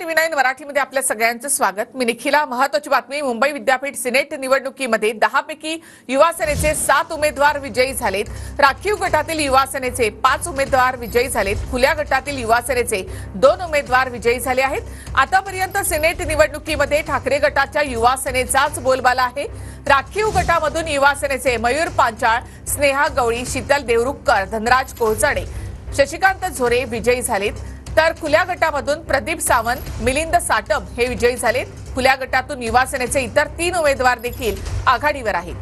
टीव्ही9 मराठीमध्ये आपल्या सगळ्यांचं स्वागत। मी निखिला। महत्त्वाची बातमी, मुंबई विद्यापीठ सिनेट निवडणुकीमध्ये 10 पैकी युवा सेनेचे 7 उमेदवार विजयी झालेत। राखीव गटातील युवा सेनेचे 5 उमेदवार विजयी झालेत। खुल्या गटातील युवा सेनेचे 2 उमेदवार विजयी झाले आहेत। आतापर्यंत सिनेट निवडणुकीमध्ये ठाकरे गटाच्या युवा सेनेचाच बोलबाला आहे। राखीव गटामधून युवा सेनेचे मयूर पांचाळ, स्नेहा गवळी, शीतल देवरुखकर, धनराज कोळचाडे, शशिकांत झोरे विजयी झालेत। तर खुल्या गटामधून प्रदीप सावंत, मिलिंद साटम हे विजयी झालेत। खुल्या गटातून युवा सेनेचे इतर 3 उमेदवार देखील आघाडीवर आहेत।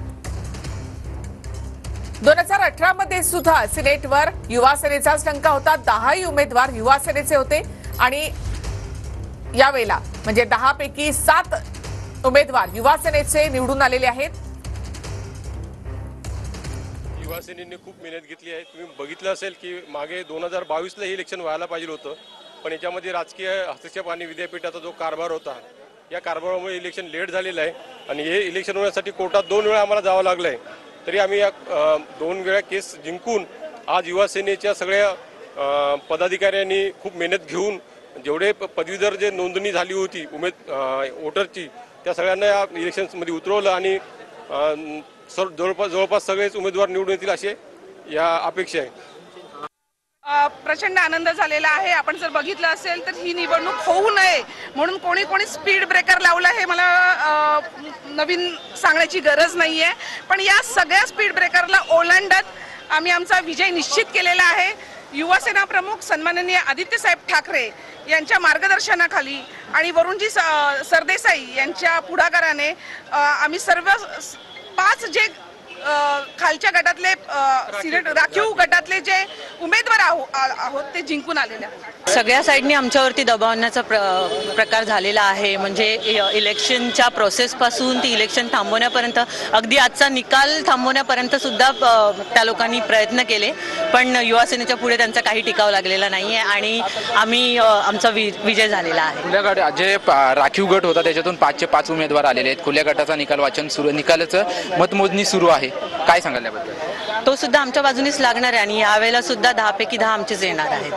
2018 मध्ये सुद्धा सिनेटवर युवा सेनेचाच डंका होता। 10 उमेदवार युवा सेनेचे होते आणि यावेळेला म्हणजे 10 पैकी 7 उमेदवार युवा सेनेचे निवडून आलेले आहेत। युवा सेनेने खूप मेहनत घेतली आहे। तुम्ही बघितलं असेल की मागे 2022 ला हे इलेक्शन व्हायला पाहिजे होतं, पण याच्यामध्ये राजकीय हस्तक्षेप आणि विद्यापीठाचा जो कारभार होता, या कारभारामुळे इलेक्शन लेट झालेलं आहे आणि हे इलेक्शन होण्यासाठी कोर्टात 2 वेळा आम्हाला जावं लागलं आहे। तरी आम्ही या 2 वेळा केस जिंकून आज युवा सेनेच्या सगळ्या पदाधिकाऱ्यांनी खूप मेहनत घेऊन जेवढे पदवीधर जे नोंदणी झाली होती वोटरची, त्या सगळ्यांना या इलेक्शन्समध्ये उतरवलं आणि जवळपास सगळेच उमेदवार निवडून येतील असे या अपेक्षा आहे। प्रचंड आनंद झालेला आहे। आपण जर बघितलं असेल तर ही निवडणूक होऊ नये म्हणून कोणी कोणी स्पीड ब्रेकर लावला हे मला नवीन सांगण्याची गरज नाहीये, पण या सगळ्या स्पीड ब्रेकरला ओलांडत आम्ही आमचा विजय निश्चित केलेला आहे। युवा सेना प्रमुख सन्माननीय आदित्य साहेब ठाकरे यांच्या मार्गदर्शनाखाली आणि वरुणजी सरदेसाई यांच्या पुढाकाराने आम्ही सर्व 5 जे खालच्या गटातले सिनेट राखीव गटातले जे उमेदवार आहोत ते जिंकून आलेले आहेत। सगळ्या साइडनी आमच्यावरती दबावण्याचा प्रकार झालेला आहे। म्हणजे इलेक्शनच्या प्रोसेस पासून ती इलेक्शन थांबवण्यापर्यंत, अगदी आजचा निकाल थांबवण्यापर्यंत सुद्धा त्या लोकांनी प्रयत्न केले, पण युवा सेनेच्या पुढे त्यांचा काही टिकाव लागलेला नाहीये आणि आम्ही आमचा विजय झालेला आहे। खुल्या गट जे राखीव गट होता त्याच्यातून 5चे 5 उमेदवार आलेले आहेत। खुल्या गटाचा निकालाचं मतमोजणी सुरू आहे, काय सांगाल याबद्दल? तो सुद्धा आमच्या बाजूनेच लागणार आहे आणि यावेळेला सुद्धा 10 पैकी 10 आमचेच येणार आहेत।